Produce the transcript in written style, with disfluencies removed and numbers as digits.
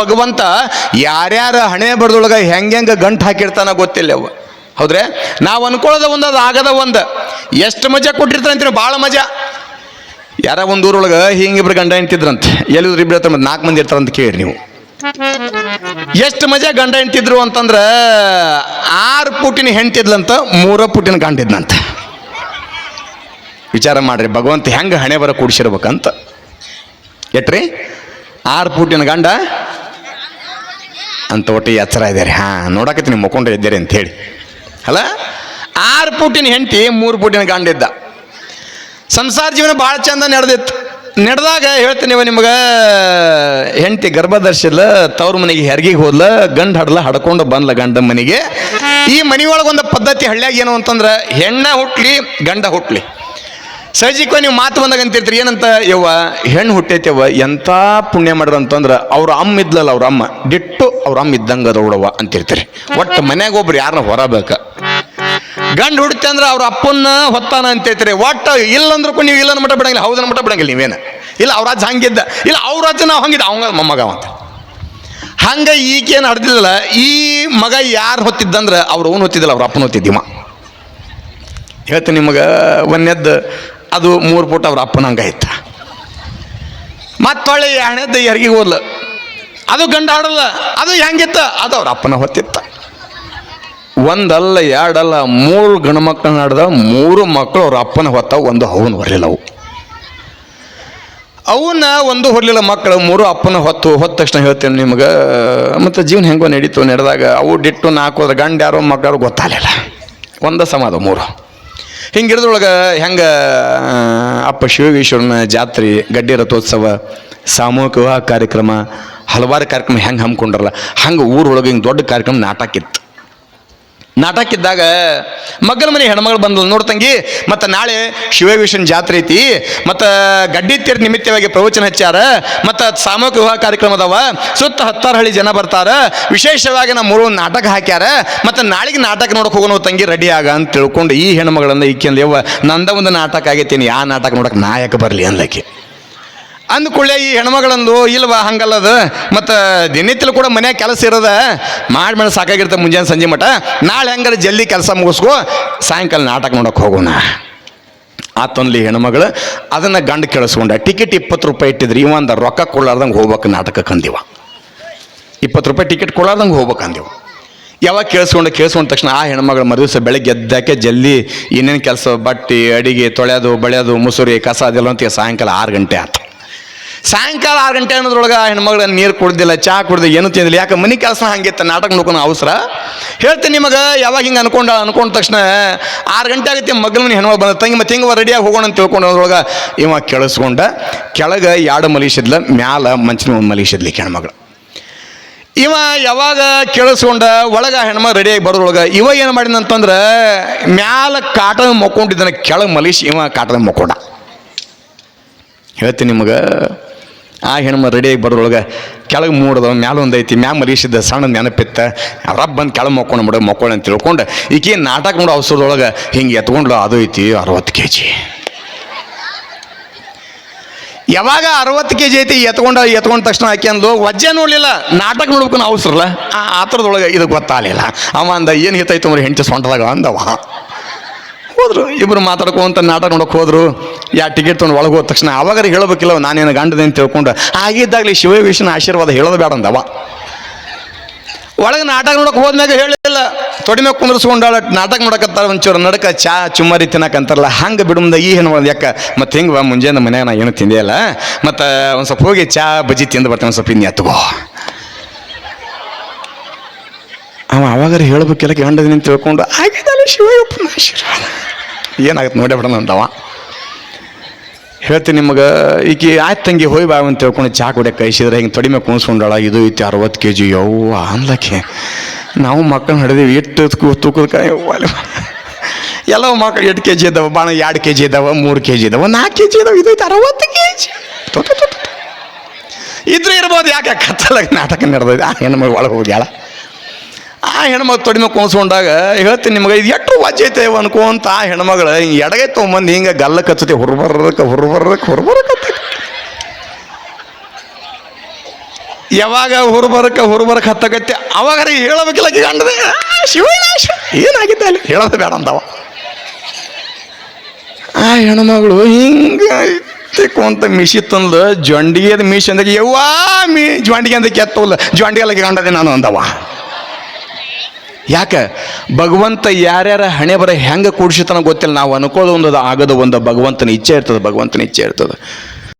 ಭಗವಂತ ಯಾರ್ಯಾರ ಹಣೆ ಬರದೊಳಗೆ ಹೆಂಗೆ ಗಂಟು ಹಾಕಿರ್ತಾನ ಗೊತ್ತಿಲ್ಲ ಅವ. ಹೌದ್ರೆ ನಾವು ಅನ್ಕೊಳ್ಳೋದ ಒಂದು ಅದು ಆಗದ ಒಂದು. ಎಷ್ಟು ಮಜಾ ಕೊಟ್ಟಿರ್ತಾನೆ ಅಂತೀರಿ, ಭಾಳ ಮಜಾ. ಯಾರ ಒಂದು ಊರೊಳಗೆ ಹಿಂಗಿಬ್ರು ಗಂಡ ಹೆಂಡ್ತಿದ್ರಂತೆ. ಎಲ್ಲಿದ್ರು ಇಬ್ಬರು ಇರ್ತಾರೆ, 4 ಮಂದಿ ಇರ್ತಾರಂತ ಕೇಳಿ ನೀವು. ಎಷ್ಟು ಮಜಾ ಗಂಡ ಹೆಂಡ್ತಿದ್ರು ಅಂತಂದ್ರೆ 6 ಪುಟಿನ ಹೆಂಡ್ತಿದ್ಲಂತ, 3 ಪುಟಿನ ಗಂಡ ಇದ್ನಂತ. ವಿಚಾರ ಮಾಡ್ರಿ ಭಗವಂತ ಹೆಂಗೆ ಹಣೆ ಬರ ಕೂಡಿಸಿರ್ಬೇಕಂತ. ಎಟ್ರಿ 6 ಪುಟಿನ ಗಂಡ ಅಂತ ಒಟ್ಟು ಎಚ್ಚರ ಇದ್ದಾರೆ. ನೋಡಕತ್ತೀನಿ ಮುಕ್ಕೊಂಡ್ರೆ ಇದ್ದೀರಿ ಅಂತ ಹೇಳಿ ಅಲ್ಲ. 6 ಪುಟಿನ ಹೆಂಡತಿ 3 ಪುಟಿನ ಗಂಡ ಇದ್ದ. ಸಂಸಾರ ಜೀವನ ಭಾಳ ಚಂದ ನಡೆದಿತ್ತು. ನಡೆದಾಗ ಹೇಳ್ತೀನಿ ನಿಮ್ಗೆ, ಹೆಂಡತಿ ಗರ್ಭಧರಿಸಿಲ್ಲ, ತವ್ರ ಮನೆಗೆ ಹೆರ್ಗಿಗೆ ಹೋದ್ಲ, ಗಂಡ ಹಡ್ಲ ಹಡ್ಕೊಂಡು ಬಂದ್ಲ ಗಂಡ ಮನೆಗೆ. ಈ ಮನೆಯೊಳಗೊಂದು ಪದ್ಧತಿ ಹಳ್ಳಿಯಾಗ ಏನು ಅಂತಂದ್ರೆ, ಹೆಣ್ಣ ಹುಟ್ಲಿ ಗಂಡ ಹುಟ್ಲಿ, ಸಹಜಿಕವಾಗಿ ನೀವು ಮಾತು ಬಂದಾಗ ಅಂತಿರ್ತೀರಿ ಏನಂತ, ಯವ್ವ ಹೆಣ್ಣು ಹುಟ್ಟೈತೆವ್ವ ಎಂಥ ಪುಣ್ಯ ಮಾಡ್ರ ಅಂತಂದ್ರೆ ಅವ್ರ ಅಮ್ಮ ಇದ್ಲಲ್ಲ, ಅವ್ರ ಅಮ್ಮ ದಿಟ್ಟು ಅವ್ರ ಅಮ್ಮ ಇದ್ದಂಗೆ ಅದವಳವ್ವ ಅಂತಿರ್ತೀರಿ. ಒಟ್ಟು ಮನ್ಯಾಗ ಒಬ್ರು ಯಾರನ್ನ ಹೊರಬೇಕ. ಗಂಡು ಹುಡುತ್ತೆ ಅಂದ್ರೆ ಅವ್ರ ಅಪ್ಪನ್ನ ಹೊತ್ತಾನ ಅಂತೈತ್ರಿ. ಒಟ್ಟು ಇಲ್ಲಂದ್ರೂ ನೀವು ಇಲ್ಲ ಮಟ್ಟ ಬಿಡಂಗಿಲ್ಲ, ಹೌದನ್ನ ಮಟ್ಟ ಬಿಡಂಗಿಲ್ಲ ನೀವೇನು. ಇಲ್ಲ ಅವ್ರ ಅಜ್ಜ ಹಂಗಿದ್ದ, ಇಲ್ಲ ಅವ್ರ ಅಜ್ಜ ನಾವು ಹಂಗಿದ್ದ, ಅವಂಗ ಮೊಮ್ಮಗ ಅಂತ. ಹಂಗೆ ಈಗೇನು ಹಡ್ದಿಲ್ಲ. ಈ ಮಗ ಯಾರು ಹೊತ್ತಿದ್ದಂದ್ರೆ ಅವ್ರು ಅವನು ಹೊತ್ತಿದ್ದಿಲ್ಲ, ಅವ್ರ ಅಪ್ಪನ ಹೊತ್ತಿದ್ದಿವ. ಹೇಳ್ತೀನಿ ನಿಮಗೆ, ಒಂದನೇದ್ದು ಅದು 3 ಪುಟ ಅವ್ರ ಅಪ್ಪನ ಹಂಗೆ ಇತ್ತ. ಮತ್ತೊಳ್ಳೆ 2ನೇದ್ದು ಹೆರ್ಗಿಗೆ ಹೋದ್ಲ, ಅದು ಗಂಡ ಆಡಲ್ಲ, ಅದು ಹೆಂಗಿತ್ತ, ಅದು ಅವ್ರ ಅಪ್ಪನ ಹೊತ್ತಿತ್ತ. ಒಂದಲ್ಲ 2 ಅಲ್ಲ 3 ಗಂಡು ಮಕ್ಕಳನ್ನ ಆಡ್ದ, 3 ಮಕ್ಕಳು ಅವ್ರ ಅಪ್ಪನ ಹೊತ್ತಾವ, ಒಂದು ಅವನು ಹೊರಲಿಲ್ಲ. ಅವನ್ನ ಒಂದು ಹೊರಲಿಲ್ಲ ಮಕ್ಕಳು, 3 ಅಪ್ಪನ ಹೊತ್ತ ತಕ್ಷಣ ಹೇಳ್ತೇನೆ ನಿಮ್ಗೆ. ಮತ್ತು ಜೀವನ ಹೆಂಗೋ ನಡೀತು. ನಡೆದಾಗ ಅವು ಡಿಟ್ಟು 4 ಗಂಡ ಯಾರೋ ಮಕ್ಕಳು ಗೊತ್ತಾಗಲಿಲ್ಲ. ಒಂದು ಸಮಾದ 3 ಹಿಂಗಿರೋದ್ರೊಳಗೆ ಹೆಂಗೆ ಅಪ್ಪ ಶಿವಗೇಶ್ವರನ ಜಾತ್ರೆ, ಗಡ್ಡಿ ರಥೋತ್ಸವ, ಸಾಮೂಹಿಕ ವಿವಾಹ ಕಾರ್ಯಕ್ರಮ, ಹಲವಾರು ಕಾರ್ಯಕ್ರಮ ಹೆಂಗೆ ಹಮ್ಮಿಕೊಂಡ್ರಲ್ಲ, ಹಂಗೆ ಊರೊಳಗೆ ಹಿಂಗೆ ದೊಡ್ಡ ಕಾರ್ಯಕ್ರಮ ನಾಟಕ ಇತ್ತು. ನಾಟಕ ಇದ್ದಾಗ ಮಗನ ಮನೆ ಹೆಣ್ಮಗಳು ಬಂದಳು, ನೋಡ್ತಂಗಿ ಮತ್ತು ನಾಳೆ ಶಿವಗೇಶ್ವರನ ಜಾತ್ರೆ ಐತಿ, ಮತ್ತು ಗಡ್ಡಿ ತೀರ್ ನಿಮಿತ್ತವಾಗಿ ಪ್ರವಚನ ಹಚ್ಚಾರ, ಮತ್ತು ಸಾಮೂಹಿಕ ವಿವಾಹ ಕಾರ್ಯಕ್ರಮ ಅದಾವ, ಸುತ್ತ 10 ಹಳ್ಳಿ ಜನ ಬರ್ತಾರ, ವಿಶೇಷವಾಗಿ ನಮ್ಮ ಮೂರು ನಾಟಕ ಹಾಕ್ಯಾರ, ಮತ್ತು ನಾಳೆಗೆ ನಾಟಕ ನೋಡಕ್ಕೆ ಹೋಗೋಣ ತಂಗಿ ರೆಡಿ ಆಗ ಅಂತ ತಿಳ್ಕೊಂಡು ಈ ಹೆಣ್ಮಗಳನ್ನ ಈಕೆಂದು ಯವ್ವ ನಂದ ಒಂದು ನಾಟಕ ಆಗೈತೀನಿ, ಆ ನಾಟಕ ನೋಡಕ್ಕೆ ನಾಯಕ ಬರಲಿ ಅನ್ಲಕ್ಕೆ ಅಂದ್ಕೊಳ್ಳೆ. ಈ ಹೆಣ್ಮಗಳಂದು ಇಲ್ವಾ ಹಂಗಲ್ಲದ, ಮತ್ತು ದಿನನಿತ್ಯಲು ಕೂಡ ಮನ್ಯಾಗ ಕೆಲಸ ಇರೋದ, ಮಾಡಿ ಸಾಕಾಗಿರ್ತ ಮುಂಜಾನೆ ಸಂಜೆ ಮಠ, ನಾಳೆ ಹಂಗಾರೆ ಜಲ್ದಿ ಕೆಲಸ ಮುಗಿಸ್ಕೊ, ಸಾಯಂಕಾಲ ನಾಟಕ ನೋಡಕ್ಕೆ ಹೋಗೋಣ ಆತೊಂದ್ಲಿ ಹೆಣ್ಮಗಳು. ಅದನ್ನು ಗಂಡು ಕೇಳಿಸ್ಕೊಂಡ. ಟಿಕೆಟ್ 20 ರೂಪಾಯಿ ಇಟ್ಟಿದ್ರಿ, ಇವಂದ ರೊಕ್ಕ ಕೊಡ್ಲಾರ್ದಂಗೆ ಹೋಗ್ಬೇಕು ನಾಟಕಕ್ಕೆ ಅಂದಿವ. 20 ರೂಪಾಯಿ ಟಿಕೆಟ್ ಕೊಡ್ಲಾರ್ದಂಗೆ ಹೋಗ್ಬೇಕು ಅಂದಿವ. ಯಾವಾಗ ಕೇಳಿಸ್ಕೊಂಡ ತಕ್ಷಣ ಆ ಹೆಣ್ಮಗಳು ಮರುದಿವಸ ಬೆಳಗ್ಗೆ ಎದ್ದಕ್ಕೆ ಜಲ್ದಿ ಇನ್ನೇನು ಕೆಲಸ, ಬಟ್ಟೆ ಅಡಿಗೆ ತೊಳೆಯೋದು ಬಳೆಯೋದು ಮುಸುರಿ ಕಸ ಅದೆಲ್ಲ ಅಂತ ಸಾಯಂಕಾಲ 6 ಗಂಟೆ ಆಯ್ತು. ಸಾಯಂಕಾಲ 6 ಗಂಟೆ ಅನ್ನೋದ್ರೊಳಗೆ ಆ ಹೆಣ್ಮಗಳು ನೀರು ಕುಡ್ದಿಲ್ಲ, ಚಹಾ ಕುಡ್ದು ಏನು ತಿಂದಿಲ್ಲ. ಯಾಕೆ ಮನೆ ಕೆಲಸ ಹಂಗಿತ್ತು, ನಾಟಕ ನೋಡ್ಕೊಂಡು ಅವಸರ. ಹೇಳ್ತೀನಿ ನಿಮಗೆ, ಯಾವಾಗ ಹಿಂಗೆ ಅನ್ಕೊಂಡ ತಕ್ಷಣ 6 ಗಂಟೆ ಆಗುತ್ತೆ, ಮಗನ ಮನೆ ಹೆಣ್ಮಗಳು ಬಂದ ತಂಗಿ ಮತ್ತೆ ಹಿಂಗೆ ರೆಡಿಯಾಗಿ ಹೋಗೋಣ ಅಂತ ತಿಳ್ಕೊಂಡದ್ರೊಳಗೆ ಇವ ಕೇಳಿಸ್ಕೊಂಡ. ಕೆಳಗೆ 2 ಮಲಗಿಸಿದ್ಲ, ಮ್ಯಾಲ ಮಂಚಿನ 1 ಮಲಗಿಸಿದ್ಲಿ ಹೆಣ್ಮಗಳು. ಇವ ಯಾವಾಗ ಕೇಳಿಸ್ಕೊಂಡ ಒಳಗೆ ಹೆಣ್ಮಗಳು ರೆಡಿಯಾಗಿ ಬರೋದ್ರೊಳಗೆ ಇವ ಏನು ಮಾಡಿದಂತಂದ್ರೆ, ಮ್ಯಾಲ ಕಾಟದ ಮಕ್ಕೊಂಡಿದ್ದಾನೆ, ಕೆಳಗೆ ಮಲಗಿಸಿ ಇವ ಕಾಟದ ಮಕ್ಕೊಂಡ. ಹೇಳ್ತೀನಿ ನಿಮಗೆ, ಆ ಹೆಣ್ಮ ರೆಡಿಯಾಗಿ ಬರೋದ್ರೊಳಗೆ ಕೆಳಗೆ ಮೂಡ್ದವ, ಮ್ಯಾಲ ಒಂದು ಐತಿ, ಮ್ಯಾಲ ಮಲಗಿಸಿದ್ದ ಸಣ್ಣ ನೆನಪಿತ್ತ, ರಬ್ಬ ಬಂದು ಕೆಳಗೆ ಮಕ್ಕೊಂಡು ಅಂತ ತಿಳ್ಕೊಂಡು ಈಕೆ ನಾಟಕ ನೋಡೋ ಅವಸರದೊಳಗೆ ಹಿಂಗೆ ಎತ್ಕೊಂಡ್ಲು. ಅದು ಐತಿ 60 kg. ಯಾವಾಗ 60 kg ಐತಿ ಎತ್ಕೊಂಡ ತಕ್ಷಣ ಆಕೆ ಅಂದ್ಲು, ವಜ್ಜೆ ನೋಡಲಿಲ್ಲ, ನಾಟಕ ನೋಡ್ಬೇಕು ಅವಸರಲ್ಲ, ಆ ಥರದೊಳಗೆ ಇದು ಗೊತ್ತಾಗಲಿಲ್ಲ. ಅವ ಅಂದ, ಏನು ಹಿತಾಯ್ತು ಅಂದ್ರೆ ಹೆಂಡತಿ ಸೊಂಟದಾಗ ಅಂದವ. ಹೋದ್ರು ಇಬ್ಬರು ಮಾತಾಡ್ಕೊಂತ ನಾಟಕ ನೋಡಕ್ಕೆ ಹೋದ್ರು. ಟಿಕೆಟ್ ತೊಗೊಂಡು ಒಳಗೆ ಹೋದ ತಕ್ಷಣ ಅವಾಗಾರ ಹೇಳಬೇಕಿಲ್ಲ, ನಾನೇನು ಗಂಡದೆ ಅಂತ ತಿಳ್ಕೊಂಡು. ಆಗಿದ್ದಾಗಲಿ ಶಿವಗೇಶ್ವರನ ಆಶೀರ್ವಾದ ಹೇಳೋದು ಬೇಡ ಅಂದವ. ಒಳಗೆ ನಾಟಕ ನೋಡಕ್ಕೆ ಹೋದ್ಮ್ಯಾಗ ಹೇಳಿಲ್ಲ, ತೊಡಿಮ್ಯಾಗ ಕುಂದ್ರಿಸ್ಕೊಂಡಾಳ. ನಾಟಕ ನೋಡಕತ್ತಾರ, ಒಂಚೂರು ನಡಕ ಚಾ ಚುಮ್ಮರಿ ತಿನ್ನಕಂತಾರಲ್ಲ ಹಂಗೆ ಬಿಡುಮ್ದ. ಈ ಹೆಣ್ಣು ಯಾಕೆ ಮತ್ತೆ ಹಿಂಗೆ ಮುಂಜಾನೆ ಮನ್ಯಾಗ ನಾ ಏನು ತಿಂದೇ ಇಲ್ಲ, ಮತ್ತು ಒಂದು ಸ್ವಲ್ಪ ಹೋಗಿ ಚಾ ಬಜ್ಜಿ ತಿಂದು ಬರ್ತೇನೆ, ಒಂದು ಸ್ವಲ್ಪ ಇನ್ನು ಎತ್ಕೋ. ಅವ ಅವಾಗಾರ ಹೇಳ್ಬೇಕಿಲ್ಲ, ಗಂಡದಿನ ಅಂತ ತಿಳ್ಕೊಂಡು ಆಗಿದ್ದಲ್ಲ ಶಿವಯ್ಯಪ್ಪನ ಆಶೀರ್ವಾದ ಏನಾಗುತ್ತೆ ನೋಡೇ ಬಿಡೋಣ ಅಂತವ. ಹೇಳ್ತೀನಿ ನಿಮಗೆ, ಈಕೆ ಆಯ್ತು ತಂಗಿ ಹೋಯ್ ಬಾ ಅಂತ ತಿಳ್ಕೊಂಡು ಚಾ ಕುಡಿಯೋಕೆ ಕೈಸಿದ್ರೆ ಹಿಂಗೆ ತೊಡಿ ಮೇಲೆ ಕುಣಿಸ್ಕೊಂಡಾಳ. ಇದು ಐತಿ 60 kg. ಯವ್ವ ಅನ್ಲಕ್ಕೆ ನಾವು ಮಕ್ಕಳನ್ನ ಹಿಡಿದೀವಿ, ಎಷ್ಟು ತೂಕದ ಎಲ್ಲ ಮಕ್ಕಳು 8 kg ಇದ್ದಾವೆ, ಬಾಣ 2 kg ಇದ್ದಾವೆ, 3 kg ಇದ್ದಾವೆ, 4 kg ಇದ್ದಾವೆ. ಇದು ಐತಿ 60 kg. ಇದ್ರೆ ಇರ್ಬೋದು, ಯಾಕೆ ಕತ್ತಲಾಗ ನಾಟಕ ನಡೆದೈತೆ. ಆ ಹೆಣ್ಮಗಳು ಒಳಗೆ ಹೋಗ್ಯಾಳ. ಆ ಹೆಣ್ಮಗಳು ತೊಡಿಮೆ ಕುಣಿಸ್ಕೊಂಡಾಗ ಹೇಳ್ತೀನಿ ನಿಮಗೆ, ಇದು ಎಷ್ಟು ವಜ್ಜೆ ಐತೆ ಅನ್ಕೊಂತ ಆ ಹೆಣ್ಮಗಳು ಹಿಂಗೆ ಎಡಗೈ ತೊಗೊಂಬಂದು ಹಿಂಗೆ ಗಲ್ಲ ಕಚ್ಚುತ್ತೆ, ಹೊರಬರ್ರಕ್ಕೆ ಯಾವಾಗ ಹುರುಬರಕ್ಕೆ ಹತ್ತಕತ್ತೆ ಅವಾಗ ಹೇಳಬೇಕಿಲ್ಲ ಗಂಡದೆ ಶಿವನಾಶ ಏನಾಗಿದ್ದ ಅಲ್ಲಿ ಹೇಳೋದು ಬೇಡ ಅಂತವ. ಆ ಹೆಣ್ಮಗಳು ಹಿಂಗೆ ಕೊಂತ ಮಿಶಿ ತಂದು ಜೊಂಡಿಗೆದ ಮಿಶಿ ಅಂದಾಗ ಯವ್ವಾ ಜೊಂಡಿಗೆ ಅಂತ ಕೆತ್ತವಲ್ಲ ಜೊಂಡಿಗೆಲ್ಲ ಗಂಡದೆ ನಾನು ಅಂದವ. ಯಾಕೆ ಭಗವಂತ ಯಾರ್ಯಾರ ಹಣೆ ಬರ ಹೆಂಗೆ ಕೂಡಿಸಿತನ ಗೊತ್ತಿಲ್ಲ. ನಾವು ಅನ್ಕೊಳ್ಳೋ ಒಂದು ಆಗದ ಒಂದು ಭಗವಂತನ ಇಚ್ಛೆ ಇರ್ತದೆ.